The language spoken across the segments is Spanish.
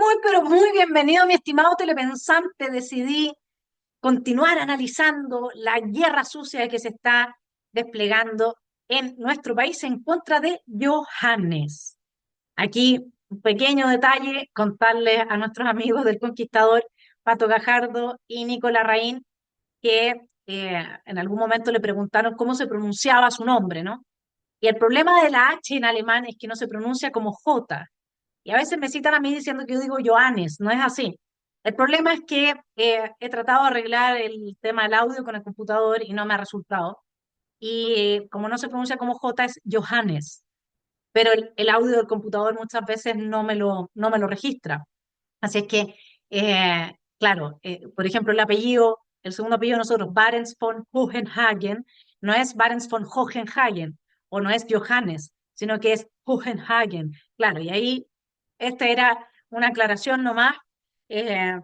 Muy, pero muy bienvenido, mi estimado telepensante. Decidí continuar analizando la guerra sucia que se está desplegando en nuestro país en contra de Johannes. Aquí, un pequeño detalle, contarles a nuestros amigos del Conquistador, Pato Gajardo y Nicolás Larraín, que en algún momento le preguntaron cómo se pronunciaba su nombre, ¿no? Y el problema de la H en alemán es que no se pronuncia como J, y a veces me citan a mí diciendo que yo digo Johannes, no es así. El problema es que he tratado de arreglar el tema del audio con el computador y no me ha resultado. Y como no se pronuncia como J, es Johannes, pero el audio del computador muchas veces no me lo registra. Así es que, claro, por ejemplo, el segundo apellido de nosotros, Barents von Hohenhagen, no es Barents von Hohenhagen o no es Johannes, sino que es Hohenhagen. Claro, y ahí esta era una aclaración nomás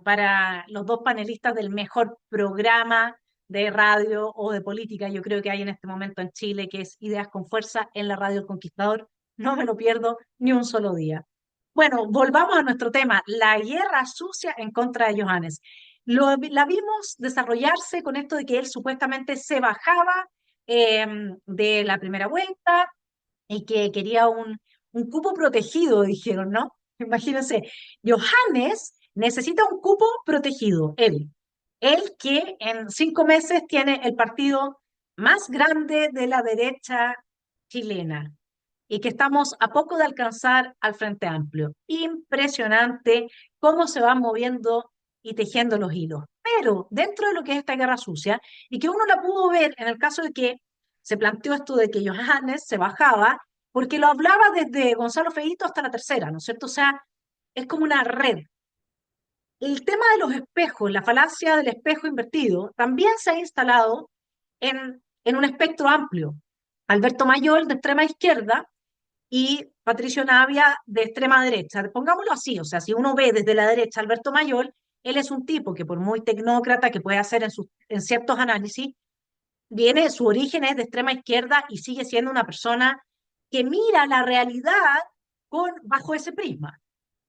para los dos panelistas del mejor programa de radio o de política, yo creo que hay en este momento en Chile, que es Ideas con Fuerza en la Radio El Conquistador. No me lo pierdo ni un solo día. Bueno, volvamos a nuestro tema, la guerra sucia en contra de Johannes. La vimos desarrollarse con esto de que él supuestamente se bajaba eh, de la primera vuelta y que quería un cupo protegido, dijeron, ¿no? Imagínense, Johannes necesita un cupo protegido, él que en 5 meses tiene el partido más grande de la derecha chilena y que estamos a poco de alcanzar al Frente Amplio. Impresionante cómo se van moviendo y tejiendo los hilos. Pero dentro de lo que es esta guerra sucia, y que uno la pudo ver en el caso de que se planteó esto de que Johannes se bajaba, porque lo hablaba desde Gonzalo Feito hasta la tercera, ¿no es cierto? O sea, es como una red. El tema de los espejos, la falacia del espejo invertido, también se ha instalado en un espectro amplio. Alberto Mayol, de extrema izquierda, y Patricio Navia de extrema derecha. Pongámoslo así, o sea, si uno ve desde la derecha a Alberto Mayol, él es un tipo que por muy tecnócrata que puede hacer en ciertos análisis, su origen es de extrema izquierda y sigue siendo una persona que mira la realidad bajo ese prisma.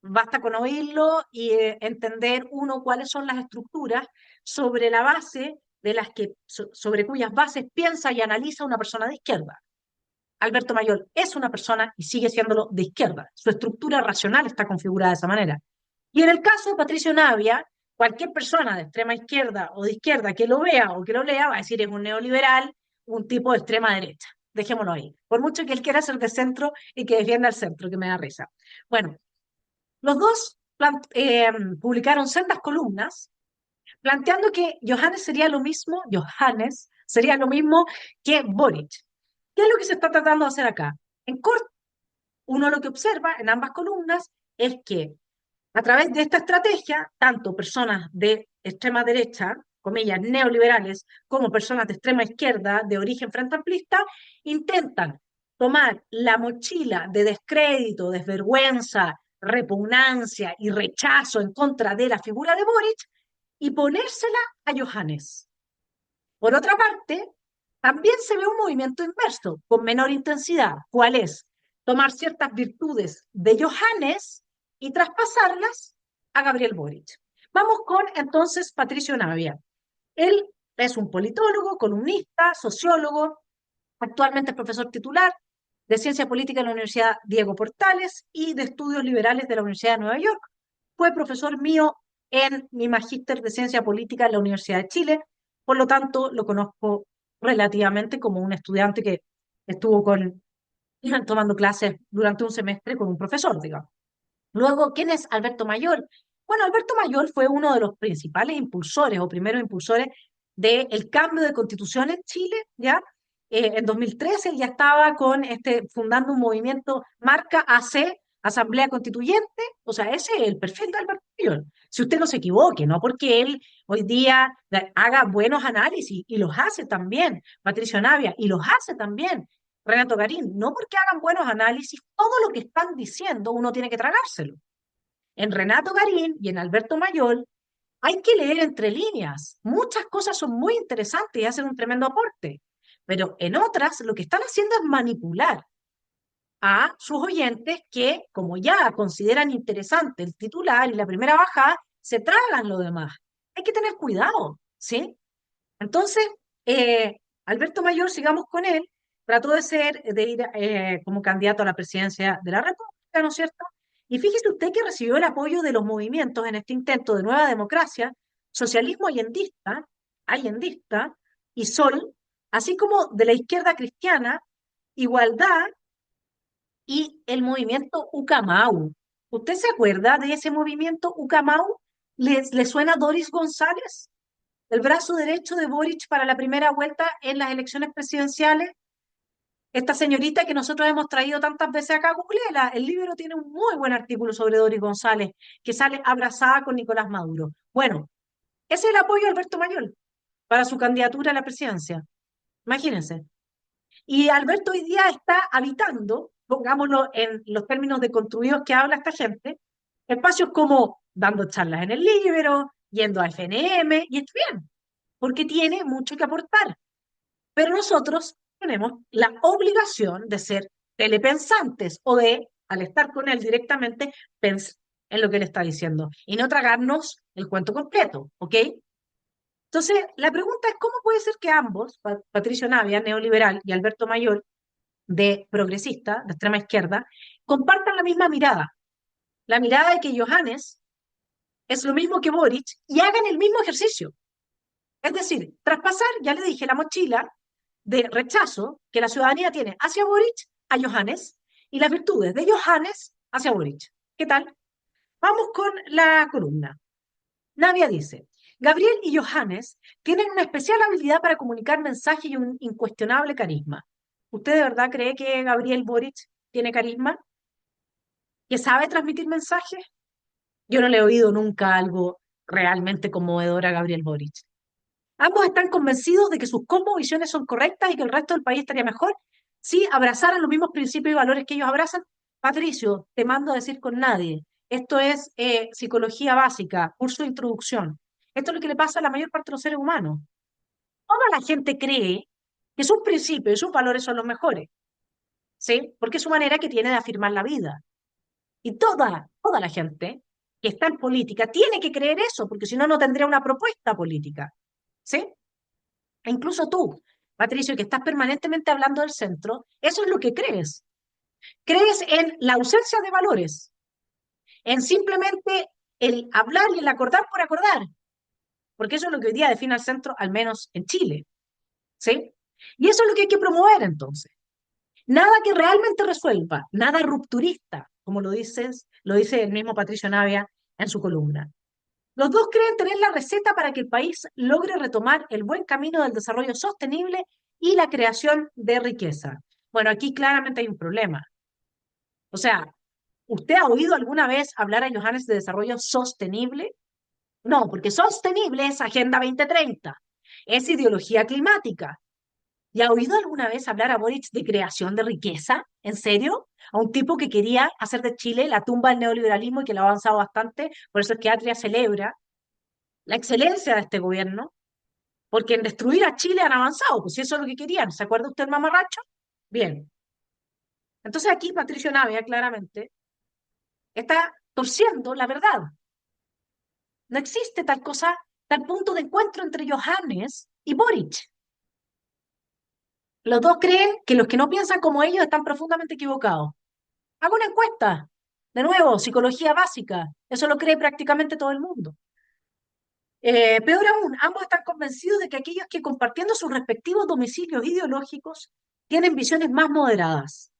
Basta con oírlo y entender uno cuáles son las estructuras sobre la base sobre cuyas bases piensa y analiza una persona de izquierda. Alberto Mayol es una persona y sigue siéndolo de izquierda. Su estructura racional está configurada de esa manera. Y en el caso de Patricio Navia, cualquier persona de extrema izquierda o de izquierda que lo vea o que lo lea va a decir es un neoliberal, un tipo de extrema derecha. Dejémoslo ahí. Por mucho que él quiera ser de centro y que defienda el centro, que me da risa. Bueno, los dos publicaron sendas columnas planteando que Johannes sería lo mismo que Boric. ¿Qué es lo que se está tratando de hacer acá? En corto, uno lo que observa en ambas columnas es que a través de esta estrategia, tanto personas de extrema derecha, comillas, neoliberales, como personas de extrema izquierda, de origen frente amplista, intentan tomar la mochila de descrédito, desvergüenza, repugnancia y rechazo en contra de la figura de Boric y ponérsela a Johannes. Por otra parte, también se ve un movimiento inverso, con menor intensidad. ¿Cuál es? Tomar ciertas virtudes de Johannes y traspasarlas a Gabriel Boric. Vamos con entonces Patricio Navia. Él es un politólogo, columnista, sociólogo, actualmente es profesor titular de Ciencia Política en la Universidad Diego Portales y de Estudios Liberales de la Universidad de Nueva York. Fue profesor mío en mi magíster de Ciencia Política en la Universidad de Chile, por lo tanto lo conozco relativamente como un estudiante que estuvo tomando clases durante un semestre con un profesor, digamos. Luego, ¿quién es Alberto Mayor? Bueno, Alberto Mayor fue uno de los principales impulsores o primeros impulsores del cambio de constitución en Chile, ¿ya? En 2013 él ya estaba fundando un movimiento marca AC, Asamblea Constituyente, o sea, ese es el perfil de Alberto Mayor. Si usted no se equivoque, ¿no? Porque él hoy día haga buenos análisis y los hace también, Patricio Navia, y los hace también, Renato Garín, no porque hagan buenos análisis, todo lo que están diciendo uno tiene que tragárselo. En Renato Garín y en Alberto Mayol hay que leer entre líneas. Muchas cosas son muy interesantes y hacen un tremendo aporte, pero en otras lo que están haciendo es manipular a sus oyentes que, como ya consideran interesante el titular y la primera bajada, se tragan lo demás. Hay que tener cuidado, ¿sí? Entonces, Alberto Mayor, sigamos con él, trató de ir como candidato a la presidencia de la República, ¿no es cierto? Y fíjese usted que recibió el apoyo de los movimientos en este intento de nueva democracia, socialismo allendista y Sol, así como de la izquierda cristiana, Igualdad y el movimiento Ucamau. ¿Usted se acuerda de ese movimiento Ucamau? ¿Le suena Doris González? El brazo derecho de Boric para la primera vuelta en las elecciones presidenciales. Esta señorita que nosotros hemos traído tantas veces acá, googleela. El Libro tiene un muy buen artículo sobre Doris González, que sale abrazada con Nicolás Maduro. Bueno, ese es el apoyo de Alberto Mayol para su candidatura a la presidencia. Imagínense. Y Alberto hoy día está habitando, pongámoslo en los términos de construidos que habla esta gente, espacios como dando charlas en el Libro, yendo a FNM, y está bien, porque tiene mucho que aportar. Pero nosotros tenemos la obligación de ser telepensantes o de, al estar con él directamente, pensar en lo que él está diciendo y no tragarnos el cuento completo, ¿ok? Entonces, la pregunta es, ¿cómo puede ser que ambos, Patricio Navia, neoliberal, y Alberto Mayor, de progresista, de extrema izquierda, compartan la misma mirada? La mirada de que Johannes es lo mismo que Boric y hagan el mismo ejercicio. Es decir, traspasar, ya le dije, la mochila de rechazo que la ciudadanía tiene hacia Boric a Johannes y las virtudes de Johannes hacia Boric. ¿Qué tal? Vamos con la columna. Navia dice, Gabriel y Johannes tienen una especial habilidad para comunicar mensajes y un incuestionable carisma. ¿Usted de verdad cree que Gabriel Boric tiene carisma? ¿Que sabe transmitir mensajes? Yo no le he oído nunca algo realmente conmovedor a Gabriel Boric. Ambos están convencidos de que sus cosmovisiones son correctas y que el resto del país estaría mejor si abrazaran los mismos principios y valores que ellos abrazan. Patricio, te mando a decir con nadie. Esto es psicología básica, curso de introducción. Esto es lo que le pasa a la mayor parte de los seres humanos. Toda la gente cree que sus principios y sus valores son los mejores, ¿sí? Porque es su manera que tiene de afirmar la vida. Y toda la gente que está en política tiene que creer eso, porque si no, no tendría una propuesta política, ¿sí? E incluso tú, Patricio, que estás permanentemente hablando del centro, eso es lo que crees. Crees en la ausencia de valores, en simplemente el hablar y el acordar por acordar, porque eso es lo que hoy día define al centro, al menos en Chile, ¿sí? Y eso es lo que hay que promover entonces. Nada que realmente resuelva, nada rupturista, como lo dice el mismo Patricio Navia en su columna. Los dos creen tener la receta para que el país logre retomar el buen camino del desarrollo sostenible y la creación de riqueza. Bueno, aquí claramente hay un problema. O sea, ¿usted ha oído alguna vez hablar a Johannes de desarrollo sostenible? No, porque sostenible es Agenda 2030, es ideología climática. ¿Y ha oído alguna vez hablar a Boric de creación de riqueza? ¿En serio? A un tipo que quería hacer de Chile la tumba del neoliberalismo y que lo ha avanzado bastante, por eso es que Atria celebra la excelencia de este gobierno, porque en destruir a Chile han avanzado, pues si eso es lo que querían. ¿Se acuerda usted, mamarracho? Bien. Entonces aquí Patricio Navia claramente está torciendo la verdad. No existe tal cosa, tal punto de encuentro entre Johannes y Boric. Los dos creen que los que no piensan como ellos están profundamente equivocados. Hago una encuesta. De nuevo, psicología básica. Eso lo cree prácticamente todo el mundo. Peor aún, ambos están convencidos de que aquellos que compartiendo sus respectivos domicilios ideológicos tienen visiones más moderadas.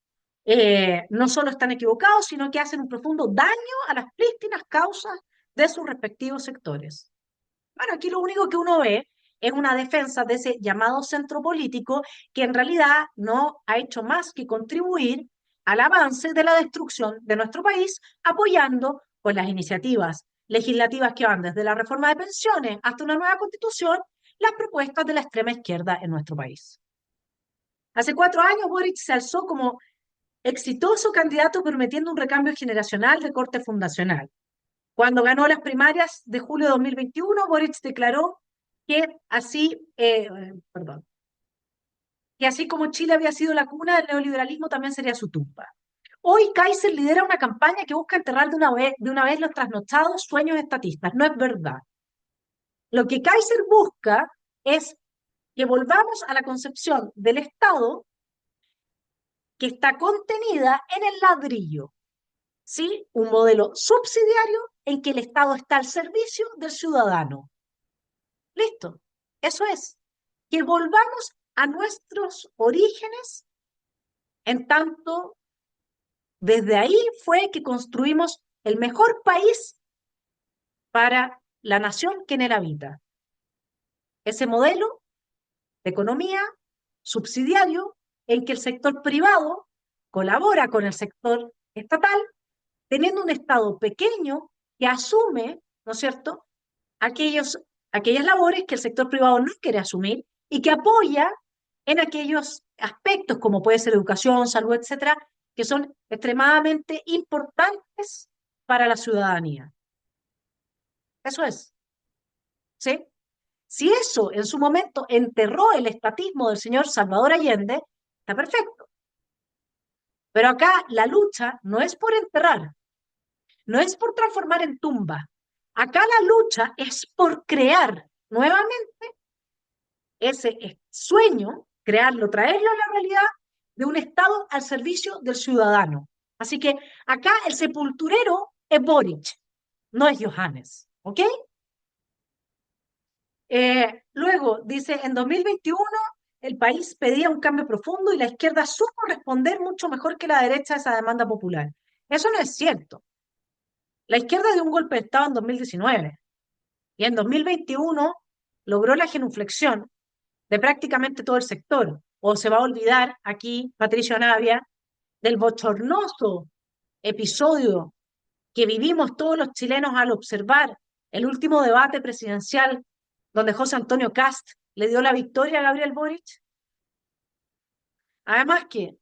no solo están equivocados, sino que hacen un profundo daño a las prístinas causas de sus respectivos sectores. Bueno, aquí lo único que uno ve es una defensa de ese llamado centro político que en realidad no ha hecho más que contribuir al avance de la destrucción de nuestro país, apoyando con las iniciativas legislativas que van desde la reforma de pensiones hasta una nueva constitución, las propuestas de la extrema izquierda en nuestro país. Hace 4 años Boric se alzó como exitoso candidato prometiendo un recambio generacional de corte fundacional. Cuando ganó las primarias de julio de 2021, Boric declaró que que así como Chile había sido la cuna del neoliberalismo, también sería su tumba. Hoy Kaiser lidera una campaña que busca enterrar de una vez los trasnochados sueños estatistas. No es verdad. Lo que Kaiser busca es que volvamos a la concepción del Estado que está contenida en el ladrillo, ¿sí? Un modelo subsidiario en que el Estado está al servicio del ciudadano. Listo, eso es. Que volvamos a nuestros orígenes, en tanto desde ahí fue que construimos el mejor país para la nación que en él habita. Ese modelo de economía subsidiario en que el sector privado colabora con el sector estatal, teniendo un Estado pequeño que asume, ¿no es cierto?, aquellas labores que el sector privado no quiere asumir y que apoya en aquellos aspectos como puede ser educación, salud, etcétera, que son extremadamente importantes para la ciudadanía. Eso es, ¿sí? Si eso en su momento enterró el estatismo del señor Salvador Allende, está perfecto. Pero acá la lucha no es por enterrar, no es por transformar en tumba. Acá la lucha es por crear nuevamente ese sueño, crearlo, traerlo a la realidad de un Estado al servicio del ciudadano. Así que acá el sepulturero es Boric, no es Johannes, ¿ok? Luego dice, en 2021 el país pedía un cambio profundo y la izquierda supo responder mucho mejor que la derecha a esa demanda popular. Eso no es cierto. La izquierda dio un golpe de Estado en 2019 y en 2021 logró la genuflexión de prácticamente todo el sector. O se va a olvidar aquí, Patricio Navia, del bochornoso episodio que vivimos todos los chilenos al observar el último debate presidencial donde José Antonio Cast le dio la victoria a Gabriel Boric. Además que,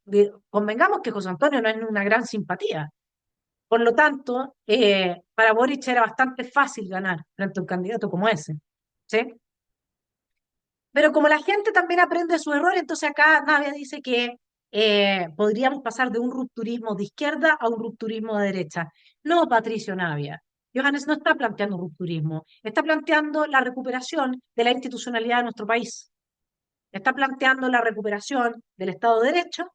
convengamos que José Antonio no es una gran simpatía. Por lo tanto, para Boric era bastante fácil ganar frente a un candidato como ese. ¿Sí? Pero como la gente también aprende su error, entonces acá Navia dice que podríamos pasar de un rupturismo de izquierda a un rupturismo de derecha. No, Patricio Navia. Johannes no está planteando un rupturismo, está planteando la recuperación de la institucionalidad de nuestro país. Está planteando la recuperación del Estado de Derecho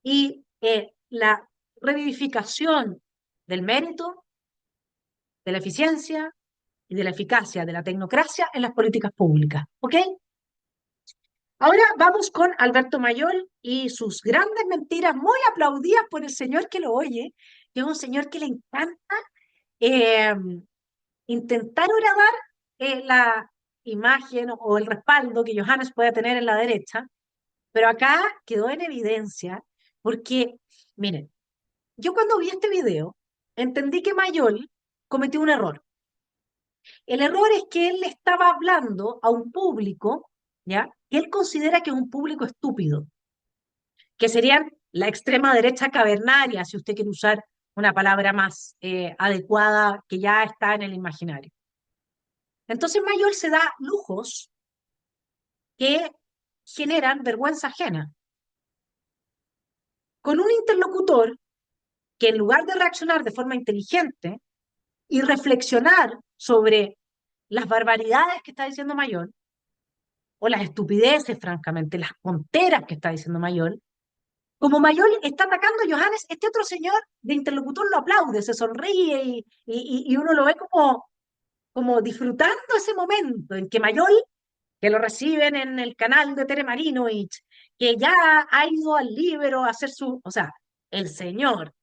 y la revivificación del mérito, de la eficiencia y de la eficacia de la tecnocracia en las políticas públicas. ¿Ok? Ahora vamos con Alberto Mayol y sus grandes mentiras, muy aplaudidas por el señor que lo oye, que es un señor que le encanta eh, intentar agradar la imagen o el respaldo que Johannes pueda tener en la derecha, pero acá quedó en evidencia porque, miren, yo cuando vi este video entendí que Mayol cometió un error. El error es que él le estaba hablando a un público, ¿ya? Que él considera que es un público estúpido, que serían la extrema derecha cavernaria, si usted quiere usar una palabra más adecuada que ya está en el imaginario. Entonces Mayol se da lujos que generan vergüenza ajena. Con un interlocutor que en lugar de reaccionar de forma inteligente y reflexionar sobre las barbaridades que está diciendo Mayol, o las estupideces, francamente, las tonteras que está diciendo Mayol, como Mayol está atacando a Johannes, este otro señor de interlocutor lo aplaude, se sonríe y uno lo ve como disfrutando ese momento en que Mayol, que lo reciben en el canal de Tere Marinovich, que ya ha ido al Líbero a hacer su, o sea, el señor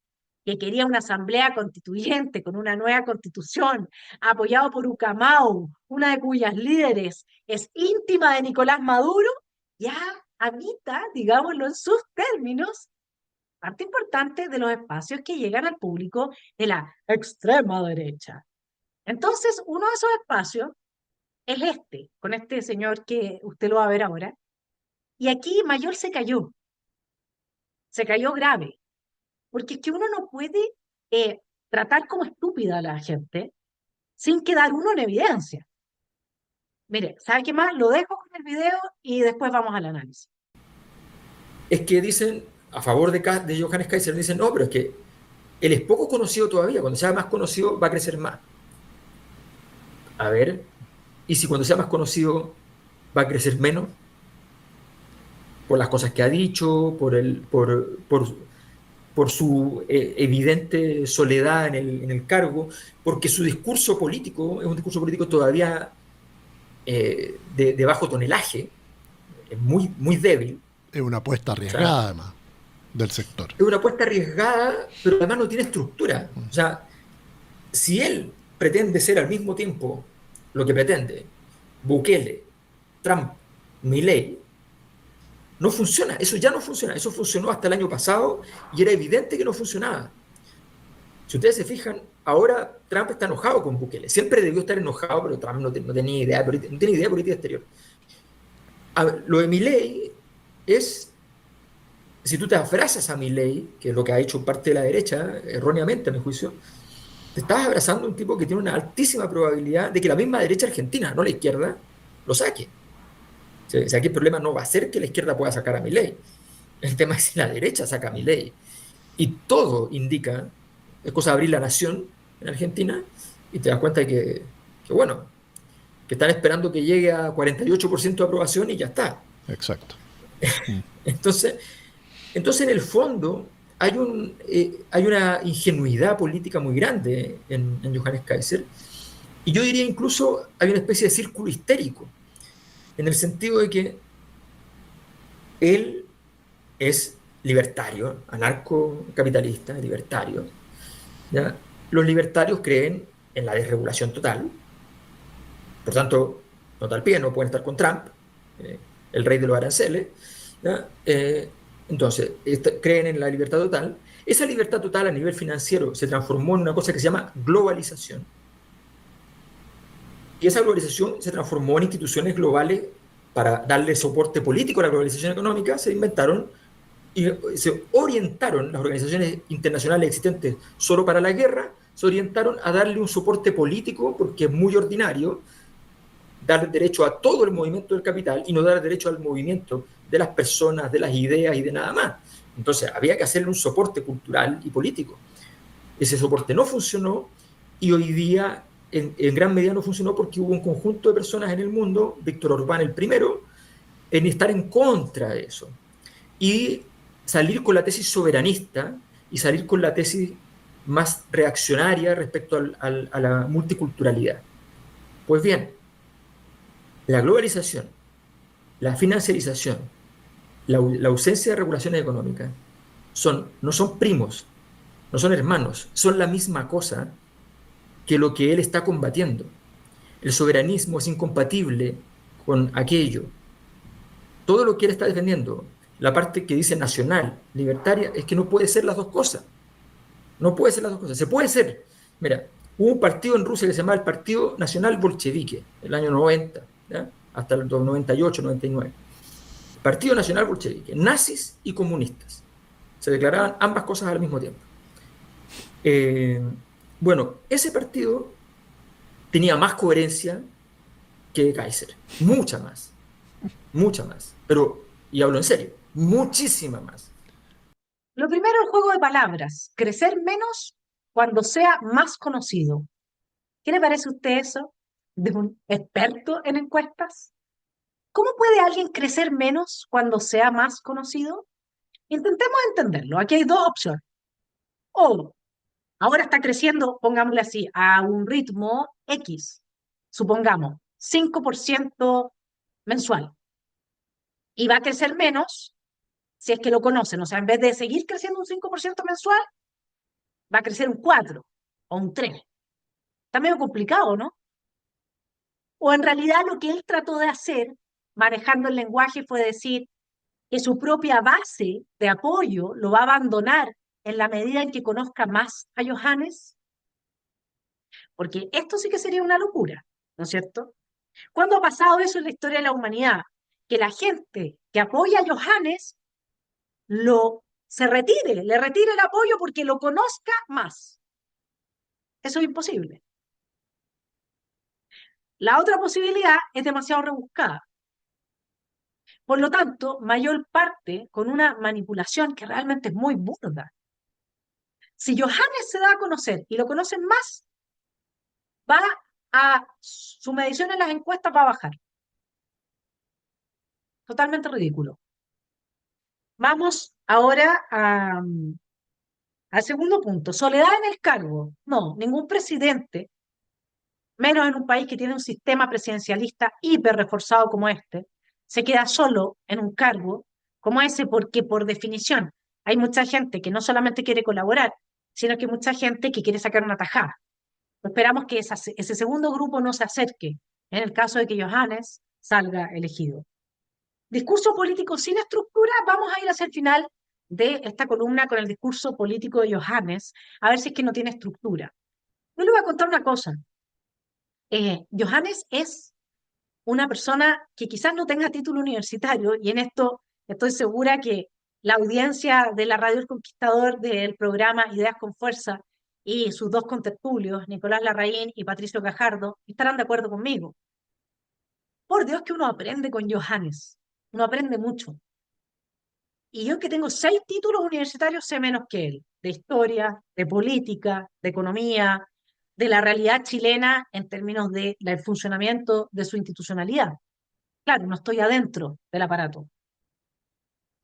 que quería una asamblea constituyente con una nueva constitución, apoyado por Ucamau, una de cuyas líderes es íntima de Nicolás Maduro, ya habita, digámoslo en sus términos, parte importante de los espacios que llegan al público de la extrema derecha. Entonces, uno de esos espacios es este, con este señor que usted lo va a ver ahora. Y aquí Mayor se cayó grave, porque es que uno no puede tratar como estúpida a la gente sin quedar uno en evidencia. Mire, ¿sabe qué más? Lo dejo con el video y después vamos al análisis. Es que dicen, a favor de Johannes Kaiser, dicen, no, pero es que él es poco conocido todavía, cuando sea más conocido va a crecer más. A ver, y si cuando sea más conocido va a crecer menos, por las cosas que ha dicho, por su evidente soledad en el cargo, porque su discurso político es un discurso político todavía de bajo tonelaje, es muy, muy débil. Es una apuesta O sea, arriesgada, además, del sector. es una apuesta arriesgada, pero además no tiene estructura. O sea, si él pretende ser al mismo tiempo lo que pretende Bukele, Trump, Milley, no funciona, eso ya no funciona, eso funcionó hasta el año pasado y era evidente que no funcionaba. Si ustedes se fijan, ahora Trump está enojado con Bukele, siempre debió estar enojado, pero Trump no tenía idea, no tiene idea de política exterior. A ver, lo de Milley es, si tú te abrazas a Milley, que es lo que ha hecho parte de la derecha, erróneamente a mi juicio, te estás abrazando a un tipo que tiene una altísima probabilidad de que la misma derecha argentina, no la izquierda, lo saque. O sea, aquí el problema no va a ser que la izquierda pueda sacar a Milei. El tema es si la derecha saca a Milei. Y todo indica, es cosa de abrir La Nación en Argentina y te das cuenta bueno, que están esperando que llegue a 48% de aprobación y ya está. Exacto. Entonces, en el fondo hay una ingenuidad política muy grande en Johannes Kaiser. Y yo diría incluso hay una especie de círculo histérico, en el sentido de que él es libertario, anarcocapitalista, libertario. ¿Ya? Los libertarios creen en la desregulación total, por tanto, nota al pie, no pueden estar con Trump, eh, el rey de los aranceles. ¿Ya? Entonces, creen en la libertad total. Esa libertad total a nivel financiero se transformó en una cosa que se llama globalización. Y esa globalización se transformó en instituciones globales para darle soporte político a la globalización económica. Se inventaron y se orientaron las organizaciones internacionales existentes solo para la guerra, se orientaron a darle un soporte político, porque es muy ordinario dar derecho a todo el movimiento del capital y no dar derecho al movimiento de las personas, de las ideas y de nada más. Entonces había que hacerle un soporte cultural y político. Ese soporte no funcionó y hoy día en gran medida no funcionó porque hubo un conjunto de personas en el mundo, Víctor Orbán el primero, en estar en contra de eso. Y salir con la tesis soberanista y salir con la tesis más reaccionaria respecto a la multiculturalidad. Pues bien, la globalización, la financiarización, la ausencia de regulaciones económicas no son primos, no son hermanos, son la misma cosa que lo que él está combatiendo. El soberanismo es incompatible con aquello. Todo lo que él está defendiendo, la parte que dice nacional, libertaria, es que no puede ser las dos cosas. No puede ser las dos cosas. Se puede ser. Mira, hubo un partido en Rusia que se llamaba el Partido Nacional Bolchevique, el año 90, ¿ya? Hasta el 98, 99. Partido Nacional Bolchevique, nazis y comunistas. Se declaraban ambas cosas al mismo tiempo. Eh, bueno, ese partido tenía más coherencia que Kaiser, mucha más. Pero, y hablo en serio, muchísima más. Lo primero, el juego de palabras. Crecer menos cuando sea más conocido. ¿Qué le parece a usted eso de un experto en encuestas? ¿Cómo puede alguien crecer menos cuando sea más conocido? Intentemos entenderlo. Aquí hay dos opciones. O ahora está creciendo, pongámosle así, a un ritmo X, supongamos, 5% mensual. Y va a crecer menos si es que lo conocen. O sea, en vez de seguir creciendo un 5% mensual, va a crecer un 4 o un 3. Está medio complicado, ¿no? O en realidad lo que él trató de hacer, manejando el lenguaje, fue decir que su propia base de apoyo lo va a abandonar en la medida en que conozca más a Johannes, porque esto sí que sería una locura, ¿no es cierto? ¿Cuándo ha pasado eso en la historia de la humanidad? Que la gente que apoya a Johannes se retire, le retire el apoyo porque lo conozca más. Eso es imposible. La otra posibilidad es demasiado rebuscada. Por lo tanto, mayor parte con una manipulación que realmente es muy burda. Si Johannes se da a conocer y lo conocen más, su medición en las encuestas va a bajar. Totalmente ridículo. Vamos ahora al segundo punto. Soledad en el cargo. No, ningún presidente, menos en un país que tiene un sistema presidencialista hiper reforzado como este, se queda solo en un cargo como ese porque por definición hay mucha gente que no solamente quiere colaborar, sino que mucha gente que quiere sacar una tajada. Esperamos que ese segundo grupo no se acerque en el caso de que Johannes salga elegido. Discurso político sin estructura, vamos a ir hacia el final de esta columna con el discurso político de Johannes, a ver si es que no tiene estructura. Yo le voy a contar una cosa. Johannes es una persona que quizás no tenga título universitario, y en esto estoy segura que la audiencia de la Radio El Conquistador del programa Ideas con Fuerza y sus dos contertulios, Nicolás Larraín y Patricio Cajardo, estarán de acuerdo conmigo. Por Dios que uno aprende con Johannes, uno aprende mucho. Y yo que tengo 6 títulos universitarios sé menos que él, de historia, de política, de economía, de la realidad chilena en términos del funcionamiento de su institucionalidad. Claro, no estoy adentro del aparato,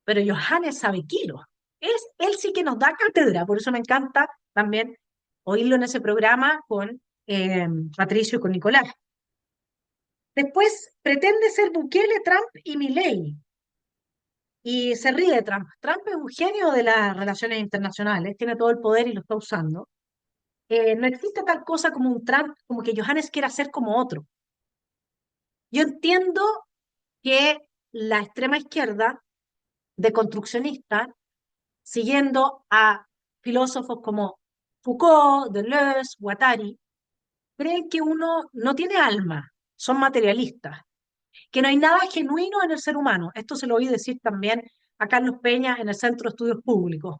pero Johannes sabe kilos. Él sí que nos da cátedra, por eso me encanta también oírlo en ese programa con Patricio y con Nicolás. Después pretende ser Bukele, Trump y Milei. Y se ríe de Trump. Trump es un genio de las relaciones internacionales, tiene todo el poder y lo está usando. No existe tal cosa como un Trump, como que Johannes quiera ser como otro. Yo entiendo que la extrema izquierda, de construccionista, siguiendo a filósofos como Foucault, Deleuze, Guattari, creen que uno no tiene alma, son materialistas, que no hay nada genuino en el ser humano. Esto se lo oí decir también a Carlos Peña en el Centro de Estudios Públicos.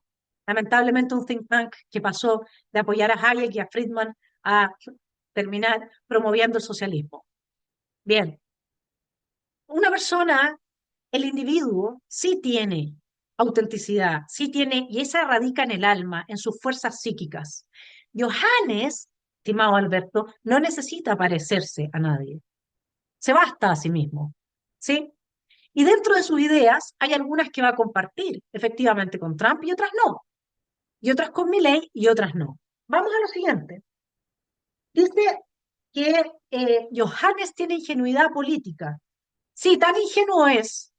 Lamentablemente un think tank que pasó de apoyar a Hayek y a Friedman a terminar promoviendo el socialismo. Bien, una persona, el individuo, sí tiene autenticidad, sí tiene, y esa radica en el alma, en sus fuerzas psíquicas. Johannes, estimado Alberto, no necesita parecerse a nadie, se basta a sí mismo, ¿sí? Y dentro de sus ideas hay algunas que va a compartir, efectivamente, con Trump y otras no, y otras con Milley y otras no. Vamos a lo siguiente. Dice que Johannes tiene ingenuidad política. Sí, tan ingenuo es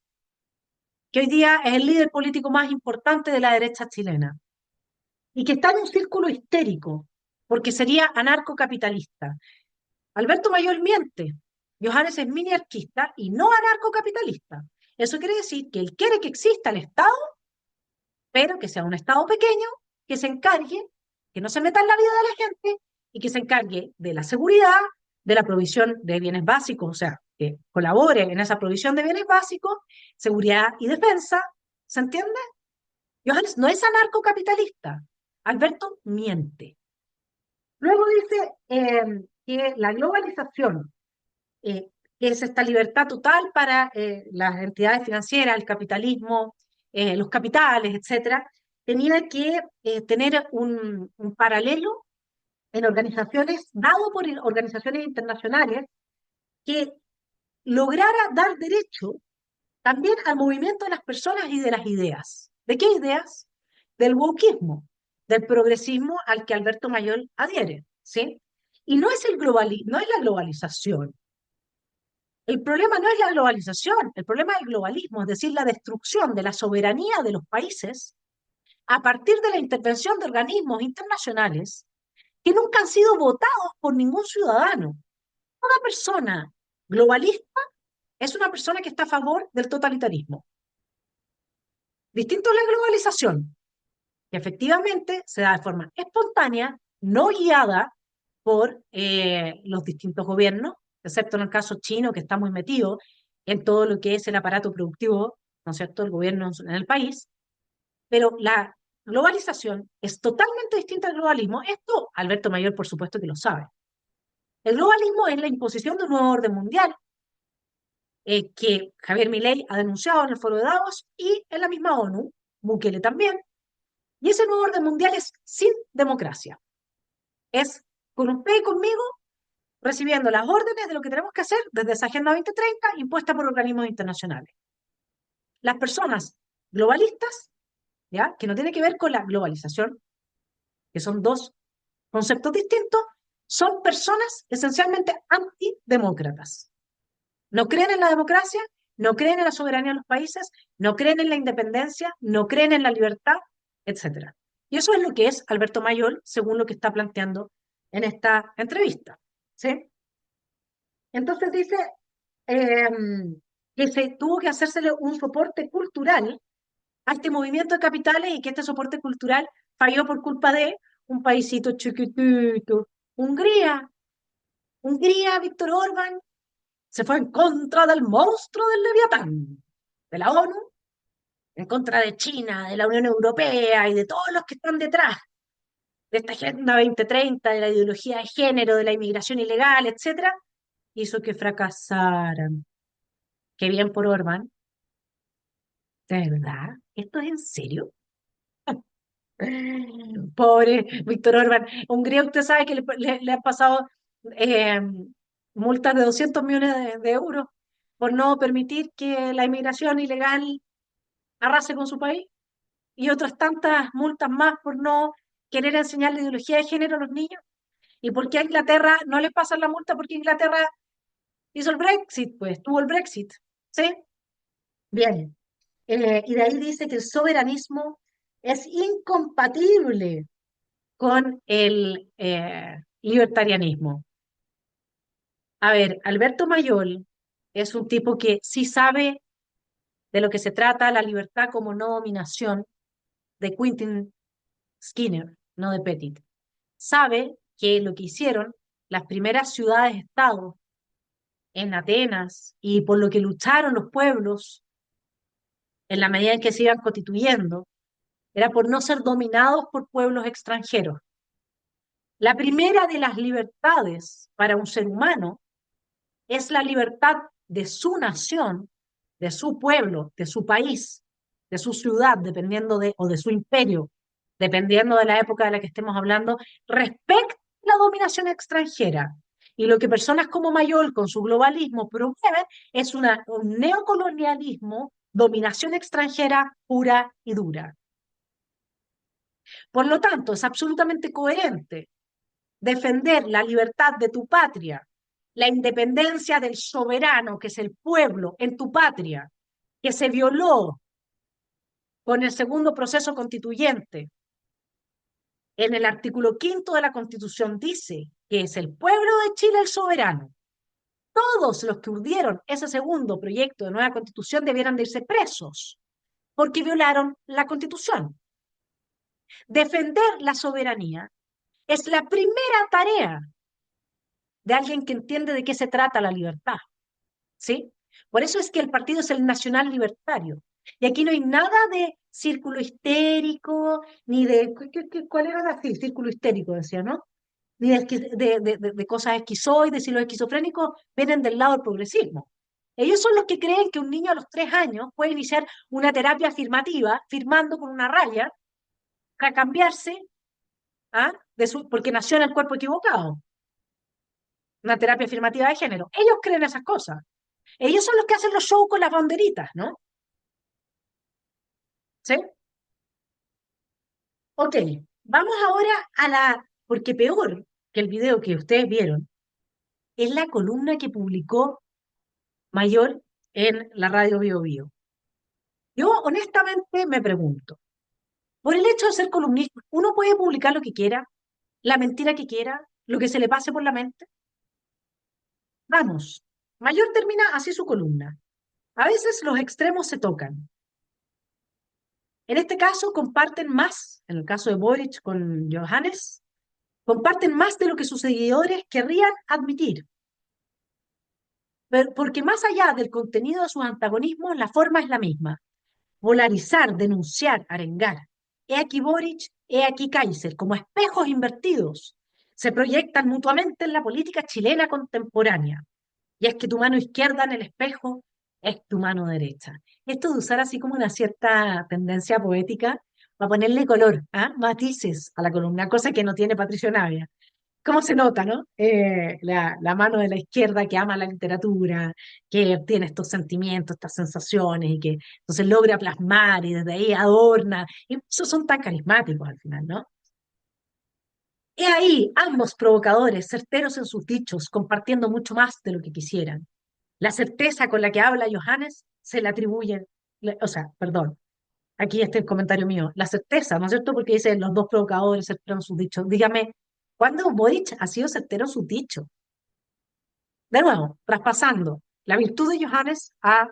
que hoy día es el líder político más importante de la derecha chilena y que está en un círculo histérico porque sería anarcocapitalista. Alberto Mayor miente. Johannes es miniarquista y no anarcocapitalista. Eso quiere decir que él quiere que exista el Estado, pero que sea un Estado pequeño, que se encargue, que no se meta en la vida de la gente y que se encargue de la seguridad, de la provisión de bienes básicos, o sea, que colabore en esa provisión de bienes básicos, seguridad y defensa. ¿Se entiende? Johannes no es anarcocapitalista. Alberto miente. Luego dice que la globalización, que es esta libertad total para las entidades financieras, el capitalismo, los capitales, etcétera, tenía que tener un paralelo en organizaciones, dado por organizaciones internacionales, que lograra dar derecho también al movimiento de las personas y de las ideas. ¿De qué ideas? Del wokismo, del progresismo al que Alberto Mayor adhiere, ¿sí? Y no es, no es la globalización, El problema no es la globalización, el problema es el globalismo, es decir, la destrucción de la soberanía de los países a partir de la intervención de organismos internacionales que nunca han sido votados por ningún ciudadano. Una persona globalista es una persona que está a favor del totalitarismo. Distinto a la globalización, que efectivamente se da de forma espontánea, no guiada por los distintos gobiernos, excepto en el caso chino, que está muy metido en todo lo que es el aparato productivo, ¿no es cierto?, el gobierno en el país, pero la globalización es totalmente distinta al globalismo. Esto Alberto Mayor, por supuesto, que lo sabe. El globalismo es la imposición de un nuevo orden mundial que Javier Milei ha denunciado en el Foro de Davos y en la misma ONU, Bukele también, y ese nuevo orden mundial es sin democracia. Es con usted y conmigo recibiendo las órdenes de lo que tenemos que hacer desde esa Agenda 2030 impuesta por organismos internacionales. Las personas globalistas, ¿ya?, que no tiene que ver con la globalización, que son dos conceptos distintos, son personas esencialmente antidemócratas. No creen en la democracia, no creen en la soberanía de los países, no creen en la independencia, no creen en la libertad, etc. Y eso es lo que es Alberto Mayol, según lo que está planteando en esta entrevista. ¿Sí? Entonces dice eh, que se tuvo que hacérsele un soporte cultural a este movimiento de capitales y que este soporte cultural falló por culpa de un paisito chiquitito, Hungría. Hungría, Víctor Orbán, se fue en contra del monstruo del Leviatán, de la ONU, en contra de China, de la Unión Europea y de todos los que están detrás de esta Agenda 2030, de la ideología de género, de la inmigración ilegal, etcétera, hizo que fracasaran. Qué bien por Orbán. ¿De verdad? ¿Esto es en serio? Pobre Víctor Orbán. Hungría, usted sabe que le han pasado eh, multas de 200 millones de euros por no permitir que la inmigración ilegal arrase con su país y otras tantas multas más por no querer enseñar la ideología de género a los niños. ¿Y por qué a Inglaterra no le pasan la multa? Porque Inglaterra hizo el Brexit, pues tuvo el Brexit. ¿Sí? Bien. Y de ahí dice que el soberanismo es incompatible con el libertarianismo. A ver, Alberto Mayol es un tipo que sí sabe de lo que se trata la libertad como no dominación de Quentin Skinner, no de Pettit. Sabe que lo que hicieron las primeras ciudades-estado en Atenas y por lo que lucharon los pueblos en la medida en que se iban constituyendo era por no ser dominados por pueblos extranjeros. La primera de las libertades para un ser humano es la libertad de su nación, de su pueblo, de su país, de su ciudad, dependiendo de, o de su imperio, dependiendo de la época de la que estemos hablando, respecto a la dominación extranjera. Y lo que personas como Mayol, con su globalismo, promueven es un neocolonialismo, dominación extranjera pura y dura. Por lo tanto, es absolutamente coherente defender la libertad de tu patria, la independencia del soberano, que es el pueblo en tu patria, que se violó con el segundo proceso constituyente. En el artículo 5 de la Constitución dice que es el pueblo de Chile el soberano. Todos los que urdieron ese segundo proyecto de nueva Constitución debieran de irse presos porque violaron la Constitución. Defender la soberanía es la primera tarea de alguien que entiende de qué se trata la libertad, ¿sí? Por eso es que el partido es el nacional libertario. Y aquí no hay nada de círculo histérico, ni de, ¿cuál era la? Sí, círculo histérico, decía, ¿no? Ni de cosas esquizoides, y los esquizofrénicos vienen del lado del progresismo. Ellos son los que creen que un niño a los 3 años puede iniciar una terapia afirmativa, firmando con una raya, para cambiarse, ¿ah?, porque nació en el cuerpo equivocado. Una terapia afirmativa de género. Ellos creen esas cosas. Ellos son los que hacen los shows con las banderitas, ¿no? ¿Sí? Ok, vamos ahora a porque peor que el video que ustedes vieron es la columna que publicó Mayor en la radio Bio Bio. Yo honestamente me pregunto, por el hecho de ser columnista, ¿uno puede publicar lo que quiera, la mentira que quiera, lo que se le pase por la mente? Vamos, Mayor termina así su columna. A veces los extremos se tocan. En este caso comparten más, en el caso de Boric con Johannes, comparten más de lo que sus seguidores querrían admitir. Porque más allá del contenido de sus antagonismos, la forma es la misma. Polarizar, denunciar, arengar. He aquí Boric, he aquí Kaiser, como espejos invertidos. Se proyectan mutuamente en la política chilena contemporánea. Y es que tu mano izquierda en el espejo es tu mano derecha. Esto de usar así como una cierta tendencia poética para ponerle color, matices a la columna, cosa que no tiene Patricio Navia. ¿Cómo se nota, no? La mano de la izquierda que ama la literatura, que tiene estos sentimientos, estas sensaciones, y que entonces logra plasmar y desde ahí adorna. Y esos son tan carismáticos al final, ¿no? He ahí ambos provocadores, certeros en sus dichos, compartiendo mucho más de lo que quisieran. La certeza con la que habla Johannes se le atribuye, perdón, aquí este es el comentario mío, la certeza, ¿no es cierto? Porque dice los dos provocadores certeros en sus dichos. Dígame, ¿cuándo Boric ha sido certero en sus dichos? De nuevo, traspasando la virtud de Johannes a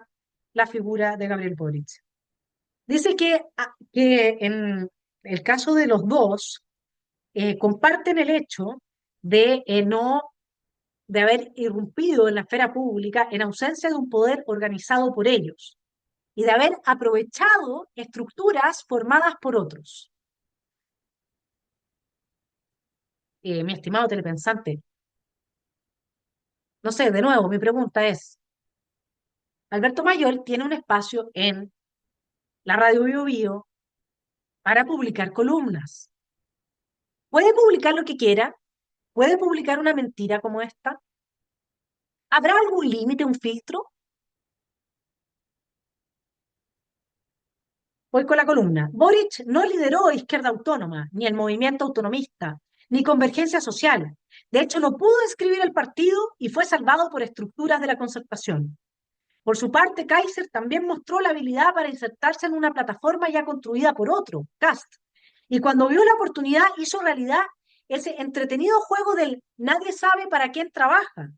la figura de Gabriel Boric. Dice que en el caso de los dos, comparten el hecho de de haber irrumpido en la esfera pública en ausencia de un poder organizado por ellos y de haber aprovechado estructuras formadas por otros. Mi estimado telepensante, no sé, de nuevo, mi pregunta es, Alberto Mayor tiene un espacio en la radio Bio Bio para publicar columnas. ¿Puede publicar lo que quiera? ¿Puede publicar una mentira como esta? ¿Habrá algún límite, un filtro? Voy con la columna. Boric no lideró Izquierda Autónoma, ni el movimiento autonomista, ni Convergencia Social. De hecho, no pudo inscribir el partido y fue salvado por estructuras de la concertación. Por su parte, Kaiser también mostró la habilidad para insertarse en una plataforma ya construida por otro, Kast. Y cuando vio la oportunidad, hizo realidad ese entretenido juego del nadie sabe para quién trabaja.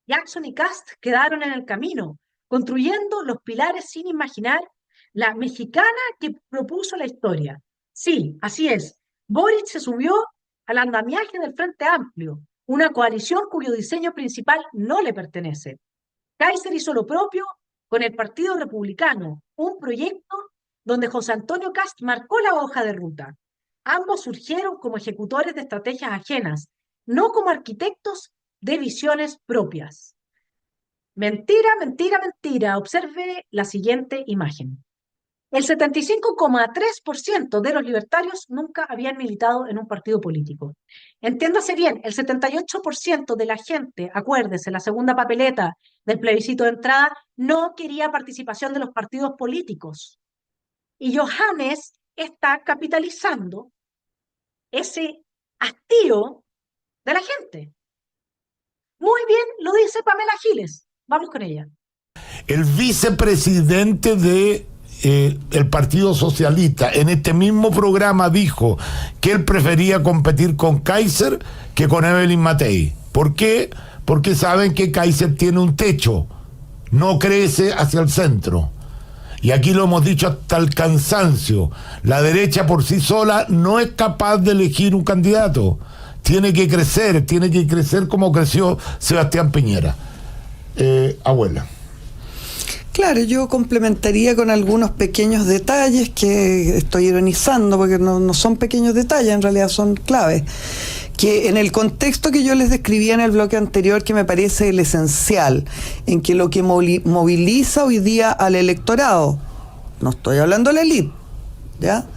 Jackson y Kast quedaron en el camino, construyendo los pilares sin imaginar la mexicana que propuso la historia. Sí, así es. Boric se subió al andamiaje del Frente Amplio, una coalición cuyo diseño principal no le pertenece. Kaiser hizo lo propio con el Partido Republicano, un proyecto donde José Antonio Kast marcó la hoja de ruta. Ambos surgieron como ejecutores de estrategias ajenas, no como arquitectos de visiones propias. Mentira, mentira, mentira. Observe la siguiente imagen. El 75,3% de los libertarios nunca habían militado en un partido político. Entiéndase bien, el 78% de la gente, acuérdese, la segunda papeleta del plebiscito de entrada, no quería participación de los partidos políticos. Y Johannes está capitalizando ese hastío de la gente. Muy bien, lo dice Pamela Giles. Vamos con ella. El vicepresidente de el Partido Socialista en este mismo programa dijo que él prefería competir con Kaiser que con Evelyn Matei. ¿Por qué? Porque saben que Kaiser tiene un techo, no crece hacia el centro. Y aquí lo hemos dicho hasta el cansancio, la derecha por sí sola no es capaz de elegir un candidato. Tiene que crecer como creció Sebastián Piñera. Abuela. Claro, yo complementaría con algunos pequeños detalles que estoy ironizando, porque no son pequeños detalles, en realidad son claves, que en el contexto que yo les describía en el bloque anterior, que me parece el esencial, en que lo que moviliza hoy día al electorado, no estoy hablando de la élite, ¿ya?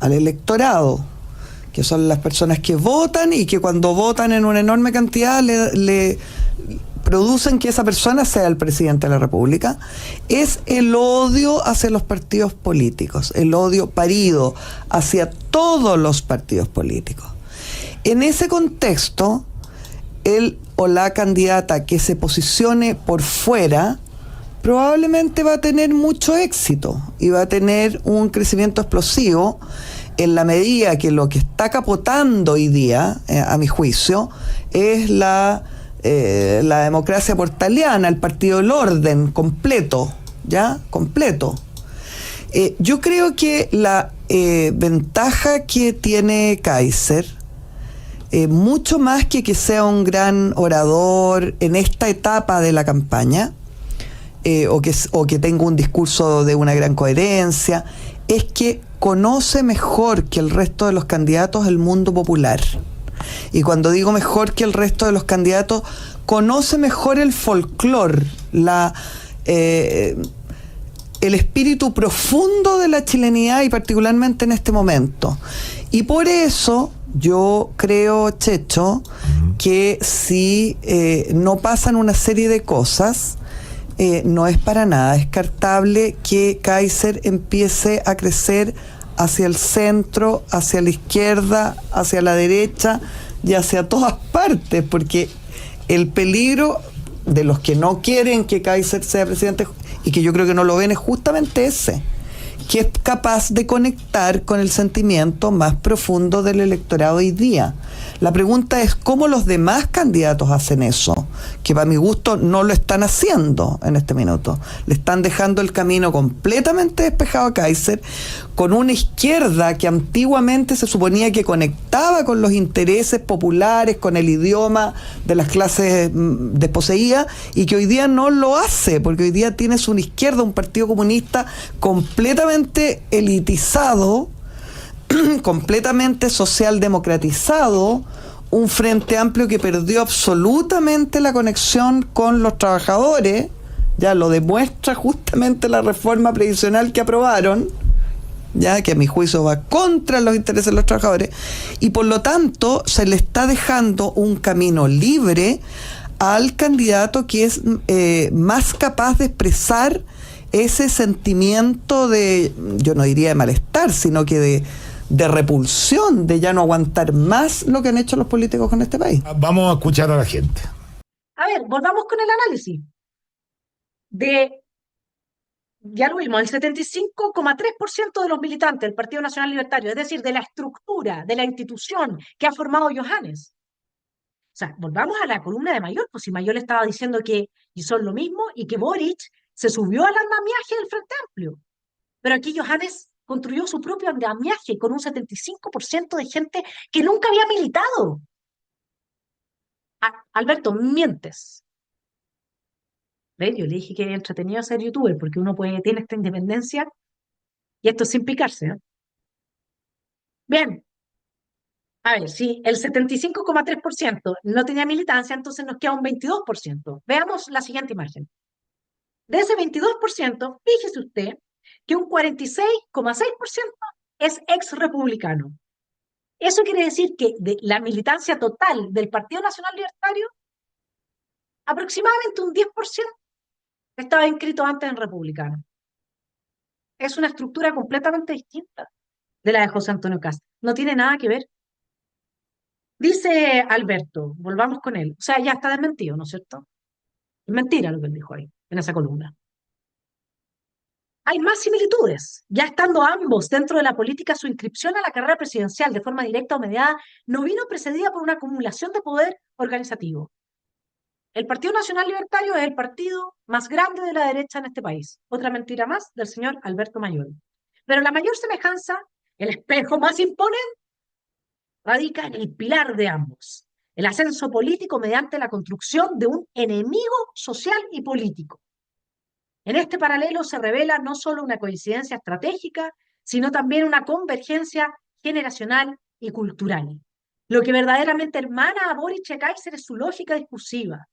Al electorado, que son las personas que votan y que cuando votan en una enorme cantidad le producen que esa persona sea el presidente de la República, es el odio hacia los partidos políticos, el odio parido hacia todos los partidos políticos. En ese contexto, él o la candidata que se posicione por fuera probablemente va a tener mucho éxito y va a tener un crecimiento explosivo en la medida que lo que está capotando hoy día, a mi juicio, es la democracia portaliana, el partido del orden completo, ¿ya? Completo. Yo creo que la ventaja que tiene Kaiser, mucho más que sea un gran orador en esta etapa de la campaña, o que tenga un discurso de una gran coherencia, es que conoce mejor que el resto de los candidatos el mundo popular. Y cuando digo mejor que el resto de los candidatos, conoce mejor el folclore, el espíritu profundo de la chilenidad, y particularmente en este momento. Y por eso yo creo, Checho, que si no pasan una serie de cosas, no es para nada descartable que Kaiser empiece a crecer hacia el centro, hacia la izquierda, hacia la derecha y hacia todas partes, porque el peligro de los que no quieren que Kaiser sea presidente, y que yo creo que no lo ven, es justamente ese, que es capaz de conectar con el sentimiento más profundo del electorado hoy día. La pregunta es cómo los demás candidatos hacen eso, que para mi gusto no lo están haciendo en este minuto. Le están dejando el camino completamente despejado a Kaiser, con una izquierda que antiguamente se suponía que conectaba con los intereses populares, con el idioma de las clases desposeídas, y que hoy día no lo hace, porque hoy día tienes una izquierda, un partido comunista completamente elitizado, completamente socialdemocratizado, un frente amplio que perdió absolutamente la conexión con los trabajadores. Ya lo demuestra justamente la reforma previsional que aprobaron, ya que a mi juicio va contra los intereses de los trabajadores, y por lo tanto se le está dejando un camino libre al candidato que es más capaz de expresar ese sentimiento de, yo no diría de malestar, sino que de repulsión, de ya no aguantar más lo que han hecho los políticos con este país. Vamos a escuchar a la gente. A ver, volvamos con el análisis. Ya lo vimos, el 75,3% de los militantes del Partido Nacional Libertario, es decir, de la estructura, de la institución que ha formado Johannes. O sea, volvamos a la columna de Mayol, pues si Mayol estaba diciendo que son lo mismo y que Boric se subió al andamiaje del Frente Amplio. Pero aquí Johannes construyó su propio andamiaje con un 75% de gente que nunca había militado. Alberto, mientes. ¿Ves? Yo le dije que era entretenido ser youtuber porque uno tiene esta independencia y esto sin picarse, ¿eh? Bien. A ver, si el 75,3% no tenía militancia, entonces nos queda un 22%. Veamos la siguiente imagen. De ese 22%, fíjese usted que un 46,6% es ex republicano. Eso quiere decir que de la militancia total del Partido Nacional Libertario, aproximadamente un 10% estaba inscrito antes en republicano. Es una estructura completamente distinta de la de José Antonio Kast. No tiene nada que ver. Dice Alberto, volvamos con él. O sea, ya está desmentido, ¿no es cierto? Es mentira lo que él dijo ahí, en esa columna. Hay más similitudes. Ya estando ambos dentro de la política, su inscripción a la carrera presidencial de forma directa o mediada no vino precedida por una acumulación de poder organizativo. El Partido Nacional Libertario es el partido más grande de la derecha en este país. Otra mentira más del señor Alberto Mayol. Pero la mayor semejanza, el espejo más imponente, radica en el pilar de ambos, el ascenso político mediante la construcción de un enemigo social y político. En este paralelo se revela no solo una coincidencia estratégica, sino también una convergencia generacional y cultural. Lo que verdaderamente hermana a Boric y a Kaiser es su lógica discursiva.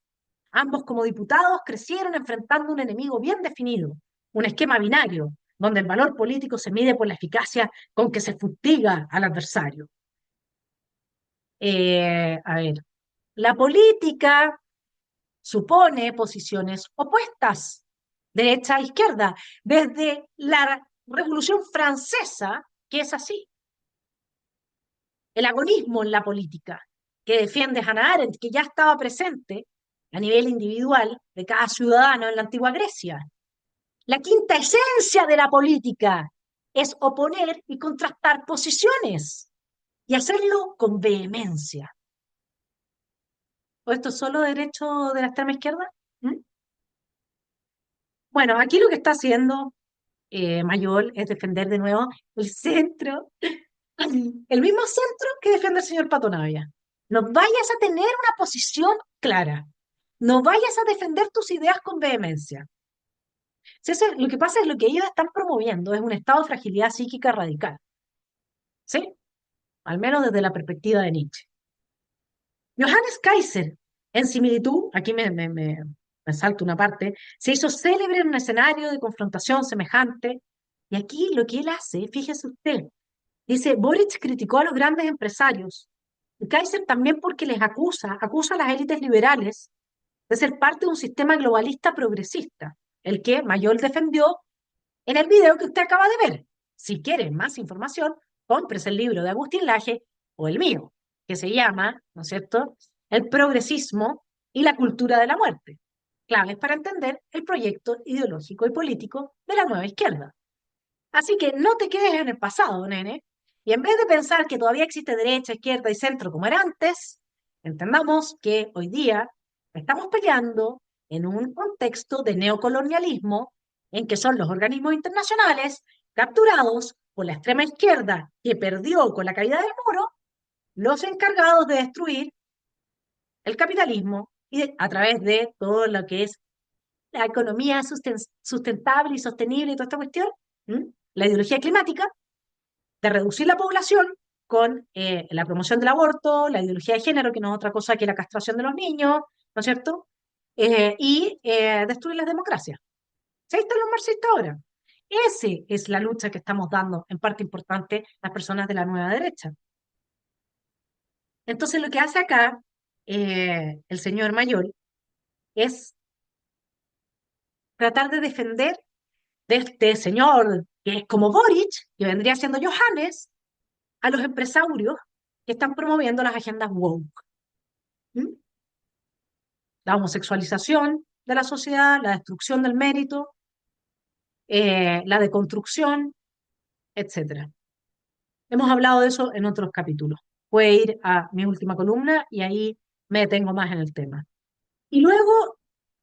Ambos como diputados crecieron enfrentando un enemigo bien definido, un esquema binario, donde el valor político se mide por la eficacia con que se fustiga al adversario. A ver, la política supone posiciones opuestas, derecha a izquierda, desde la Revolución Francesa, que es así. El agonismo en la política, que defiende Hannah Arendt, que ya estaba presente a nivel individual de cada ciudadano en la antigua Grecia. La quinta esencia de la política es oponer y contrastar posiciones y hacerlo con vehemencia. ¿O esto es solo derecho de la extrema izquierda? ¿Mm? Bueno, aquí lo que está haciendo Mayol es defender de nuevo el centro, el mismo centro que defiende el señor Pato Navia. No vayas a tener una posición clara, no vayas a defender tus ideas con vehemencia. Si lo que pasa es lo que ellos están promoviendo es un estado de fragilidad psíquica radical, ¿sí? Al menos desde la perspectiva de Nietzsche. Johannes Kaiser, en similitud, aquí me salto una parte, se hizo célebre en un escenario de confrontación semejante, y aquí lo que él hace, fíjese usted, dice, Boric criticó a los grandes empresarios, y Kaiser también porque les acusa a las élites liberales de ser parte de un sistema globalista progresista, el que Mayol defendió en el video que usted acaba de ver. Si quiere más información, cómprese el libro de Agustín Laje o el mío, que se llama, ¿no es cierto?, El progresismo y la cultura de la muerte. Claves para entender el proyecto ideológico y político de la nueva izquierda. Así que no te quedes en el pasado, nene, y en vez de pensar que todavía existe derecha, izquierda y centro como era antes, entendamos que hoy día estamos peleando en un contexto de neocolonialismo en que son los organismos internacionales capturados por la extrema izquierda que perdió con la caída del muro, los encargados de destruir el capitalismo y a través de todo lo que es la economía sustentable y sostenible y toda esta cuestión, la ideología climática, de reducir la población con la promoción del aborto, la ideología de género, que no es otra cosa que la castración de los niños, ¿no es cierto? Y destruir las democracias. ¿Sí? Ahí están los marxistas ahora. Esa es la lucha que estamos dando, en parte importante, las personas de la nueva derecha. Entonces, lo que hace acá el señor Mayol es tratar de defender de este señor que es como Boric, que vendría siendo Johannes, a los empresarios que están promoviendo las agendas woke. ¿Mm? La homosexualización de la sociedad, la destrucción del mérito, la deconstrucción, etcétera. Hemos hablado de eso en otros capítulos. Puede ir a mi última columna y ahí me detengo más en el tema. Y luego,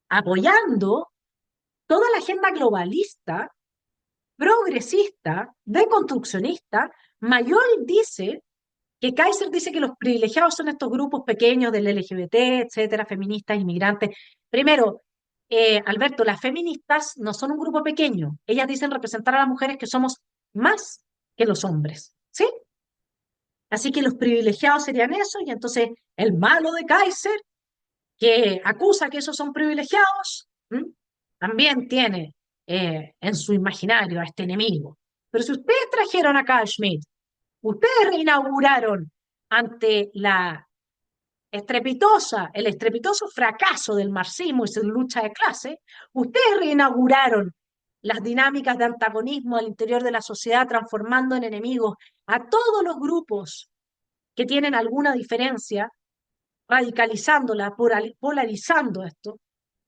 apoyando toda la agenda globalista, progresista, deconstruccionista, Mayol dice que Kaiser dice que los privilegiados son estos grupos pequeños del LGBT, etcétera, feministas, inmigrantes. Primero, Alberto, las feministas no son un grupo pequeño. Ellas dicen representar a las mujeres que somos más que los hombres, ¿sí? Así que los privilegiados serían eso, y entonces el malo de Kaiser, que acusa que esos son privilegiados, también tiene en su imaginario a este enemigo. Pero si ustedes trajeron a Carl Schmitt, ustedes reinauguraron ante el estrepitoso fracaso del marxismo y su lucha de clase, ustedes reinauguraron las dinámicas de antagonismo al interior de la sociedad, transformando en enemigos a todos los grupos que tienen alguna diferencia, radicalizándola, polarizando esto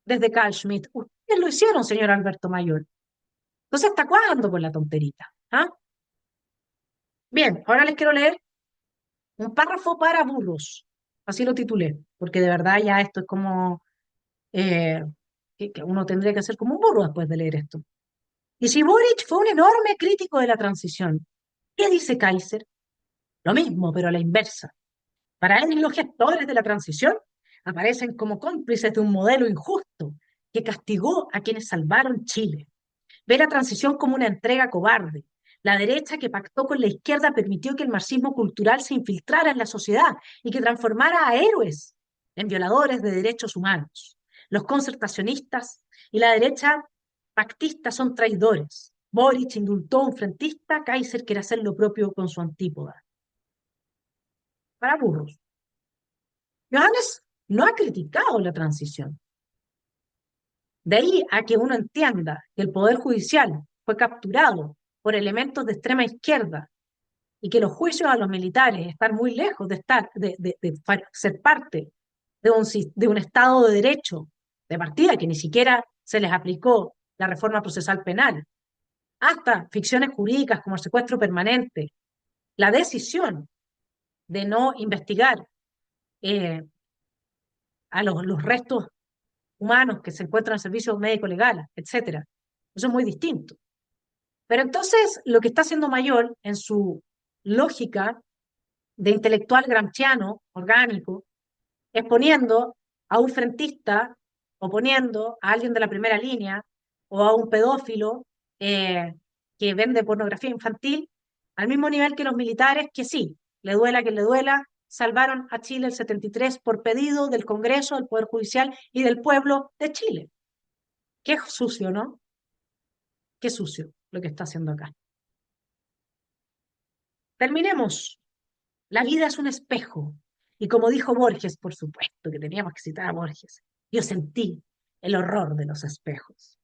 desde Carl Schmitt. Ustedes lo hicieron, señor Alberto Mayor. Entonces, ¿hasta cuándo con la tonterita? ¿Ah? Bien, ahora les quiero leer un párrafo para burros. Así lo titulé, porque de verdad ya esto es como eh, que uno tendría que ser como un burro después de leer esto. Y si Boric fue un enorme crítico de la transición, ¿qué dice Kaiser? Lo mismo, pero a la inversa. Para él, los gestores de la transición aparecen como cómplices de un modelo injusto que castigó a quienes salvaron Chile. Ve la transición como una entrega cobarde. La derecha que pactó con la izquierda permitió que el marxismo cultural se infiltrara en la sociedad y que transformara a héroes en violadores de derechos humanos. Los concertacionistas y la derecha pactista son traidores. Boric indultó a un frentista, Kaiser quiere hacer lo propio con su antípoda. Para burros. Johannes no ha criticado la transición. De ahí a que uno entienda que el Poder Judicial fue capturado por elementos de extrema izquierda y que los juicios a los militares están muy lejos de ser parte de un Estado de Derecho de partida que ni siquiera se les aplicó la reforma procesal penal, hasta ficciones jurídicas como el secuestro permanente, la decisión de no investigar eh, a los restos humanos que se encuentran en servicios médicos legales, etcétera. Eso es muy distinto. Pero entonces, lo que está haciendo Mayor en su lógica de intelectual gramsciano, orgánico, es poniendo a un frentista o poniendo a alguien de la primera línea o a un pedófilo que vende pornografía infantil al mismo nivel que los militares que sí, le duela que le duela, salvaron a Chile el 73 por pedido del Congreso, del Poder Judicial y del pueblo de Chile. Qué sucio, ¿no? Qué sucio lo que está haciendo acá. Terminemos. La vida es un espejo. Y como dijo Borges, por supuesto que teníamos que citar a Borges, yo sentí el horror de los espejos.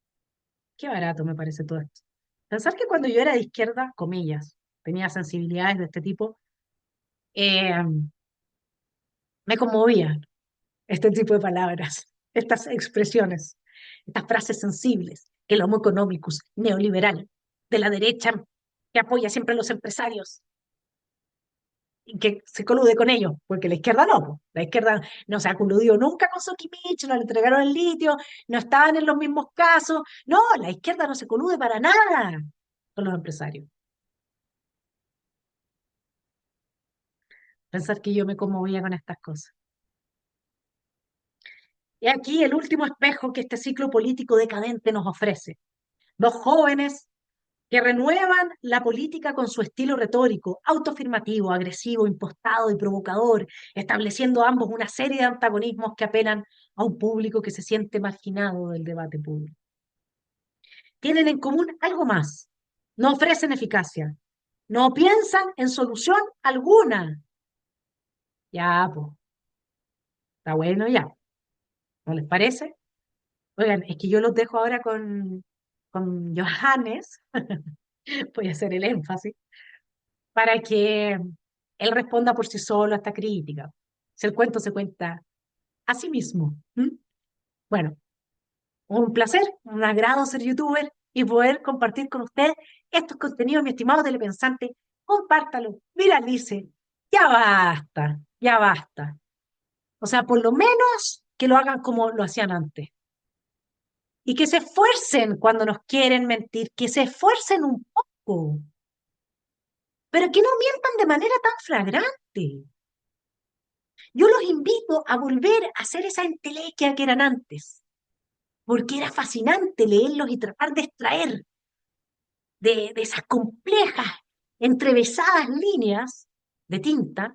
Qué barato me parece todo esto. Pensar que cuando yo era de izquierda, comillas, tenía sensibilidades de este tipo, eh, me conmovían este tipo de palabras, estas expresiones, estas frases sensibles, el homo economicus neoliberal de la derecha que apoya siempre a los empresarios y que se colude con ellos, porque la izquierda no, po. La izquierda no se ha coludido nunca con Sokimich, no le entregaron el litio, no estaban en los mismos casos, no, la izquierda no se colude para nada con los empresarios. Pensar que yo me conmovía con estas cosas. Y aquí el último espejo que este ciclo político decadente nos ofrece. Dos jóvenes que renuevan la política con su estilo retórico, autoafirmativo, agresivo, impostado y provocador, estableciendo ambos una serie de antagonismos que apelan a un público que se siente marginado del debate público. Tienen en común algo más. No ofrecen eficacia. No piensan en solución alguna. Ya, pues, está bueno ya. ¿No les parece? Oigan, es que yo los dejo ahora con Johannes, voy a hacer el énfasis, para que él responda por sí solo a esta crítica. Si el cuento se cuenta a sí mismo. ¿Mm? Bueno, un placer, un agrado ser youtuber y poder compartir con usted estos contenidos, mi estimado telepensante. Compártalo, viralice. Ya basta, ya basta. O sea, por lo menos que lo hagan como lo hacían antes. Y que se esfuercen cuando nos quieren mentir, que se esfuercen un poco, pero que no mientan de manera tan flagrante. Yo los invito a volver a ser esa entelequia que eran antes, porque era fascinante leerlos y tratar de extraer de esas complejas, entrevesadas líneas de tinta,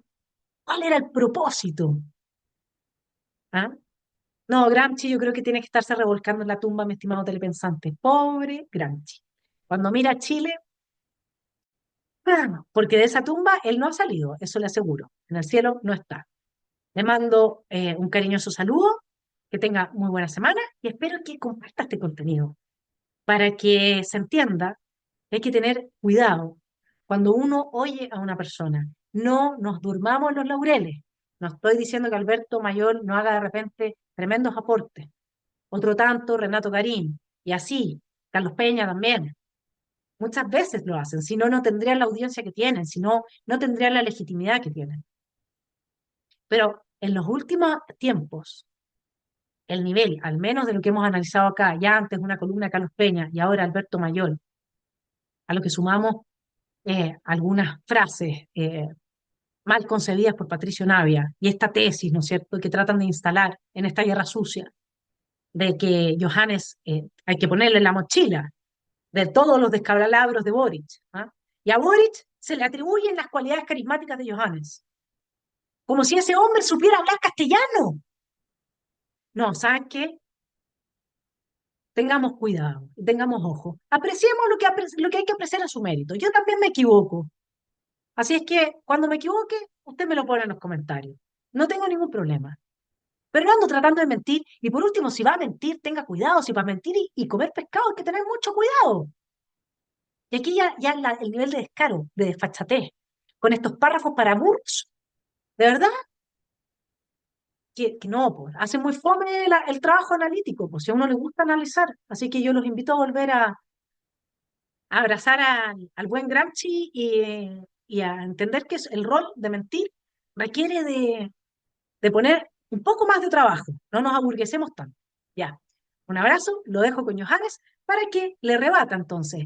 cuál era el propósito. ¿Ah? No, Gramsci yo creo que tiene que estarse revolcando en la tumba, mi estimado telepensante. Pobre Gramsci. Cuando mira a Chile, porque de esa tumba él no ha salido, eso le aseguro. En el cielo no está. Le mando un cariñoso saludo, que tenga muy buena semana y espero que comparta este contenido para que se entienda que hay que tener cuidado cuando uno oye a una persona. No nos durmamos en los laureles. No estoy diciendo que Alberto Mayor no haga de repente tremendos aportes. Otro tanto, Renato Garín. Y así, Carlos Peña también. Muchas veces lo hacen, si no, no tendrían la audiencia que tienen, si no, no tendrían la legitimidad que tienen. Pero en los últimos tiempos, el nivel, al menos de lo que hemos analizado acá, ya antes una columna de Carlos Peña y ahora Alberto Mayor, a lo que sumamos algunas frases mal concebidas por Patricio Navia y esta tesis, ¿no es cierto?, que tratan de instalar en esta guerra sucia, de que Johannes hay que ponerle en la mochila de todos los descalabros de Boric. ¿Ah? Y a Boric se le atribuyen las cualidades carismáticas de Johannes, como si ese hombre supiera hablar castellano. No, ¿saben qué? Tengamos cuidado, tengamos ojo. Apreciemos lo que hay que apreciar a su mérito. Yo también me equivoco. Así es que cuando me equivoque, usted me lo pone en los comentarios. No tengo ningún problema. Pero no ando tratando de mentir. Y por último, si va a mentir, tenga cuidado. Si va a mentir y comer pescado, hay que tener mucho cuidado. Y aquí ya el nivel de descaro, de desfachatez, con estos párrafos para burros. ¿De verdad? que no, pues, hace muy fome el trabajo analítico, pues si a uno le gusta analizar. Así que yo los invito a volver a abrazar al buen Gramsci y a entender que el rol de mentir requiere de poner un poco más de trabajo, no nos aburguesemos tanto. Ya, un abrazo, lo dejo con Johannes para que le rebata entonces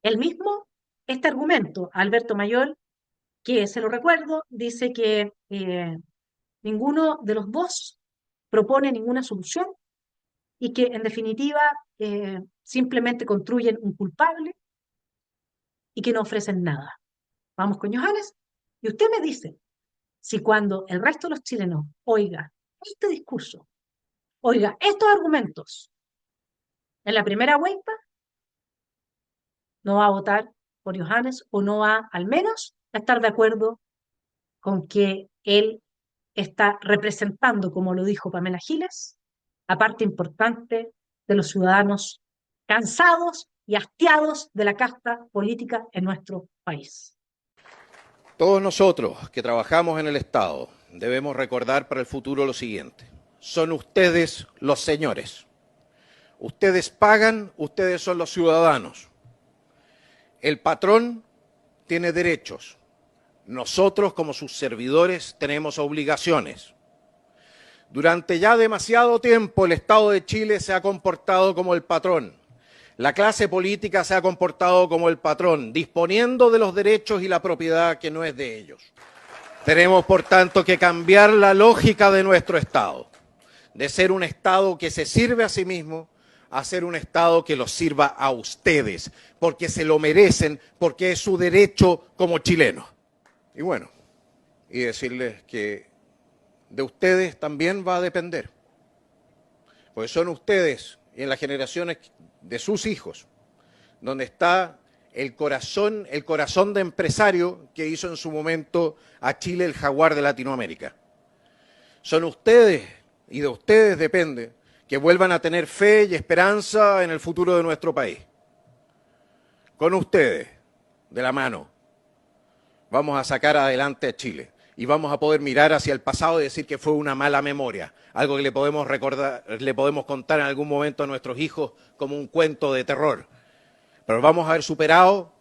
él mismo este argumento a Alberto Mayol, que se lo recuerdo, dice que ninguno de los dos propone ninguna solución y que en definitiva simplemente construyen un culpable y que no ofrecen nada. Vamos con Johannes y usted me dice si cuando el resto de los chilenos oiga este discurso, oiga estos argumentos en la primera vuelta, no va a votar por Johannes o no va al menos a estar de acuerdo con que él está representando, como lo dijo Pamela Giles, a parte importante de los ciudadanos cansados y hastiados de la casta política en nuestro país. Todos nosotros que trabajamos en el Estado debemos recordar para el futuro lo siguiente. Son ustedes los señores. Ustedes pagan, ustedes son los ciudadanos. El patrón tiene derechos. Nosotros, como sus servidores, tenemos obligaciones. Durante ya demasiado tiempo el Estado de Chile se ha comportado como el patrón. La clase política se ha comportado como el patrón, disponiendo de los derechos y la propiedad que no es de ellos. Tenemos, por tanto, que cambiar la lógica de nuestro Estado, de ser un Estado que se sirve a sí mismo, a ser un Estado que los sirva a ustedes, porque se lo merecen, porque es su derecho como chilenos. Y bueno, y decirles que de ustedes también va a depender, porque son ustedes y en las generaciones de sus hijos donde está el corazón de empresario que hizo en su momento a Chile el jaguar de Latinoamérica. Son ustedes y de ustedes depende que vuelvan a tener fe y esperanza en el futuro de nuestro país. Con ustedes, de la mano, vamos a sacar adelante a Chile y vamos a poder mirar hacia el pasado y decir que fue una mala memoria, algo que le podemos recordar, le podemos contar en algún momento a nuestros hijos como un cuento de terror. Pero vamos a haber superado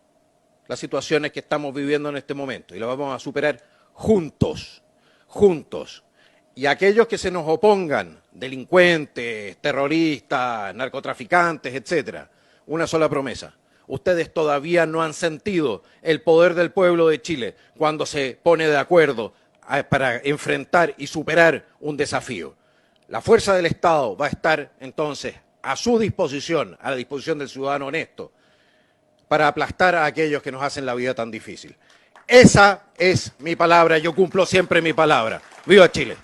las situaciones que estamos viviendo en este momento y las vamos a superar juntos, juntos. Y aquellos que se nos opongan, delincuentes, terroristas, narcotraficantes, etcétera, una sola promesa. Ustedes todavía no han sentido el poder del pueblo de Chile cuando se pone de acuerdo para enfrentar y superar un desafío. La fuerza del Estado va a estar entonces a su disposición, a la disposición del ciudadano honesto, para aplastar a aquellos que nos hacen la vida tan difícil. Esa es mi palabra, yo cumplo siempre mi palabra. ¡Viva Chile!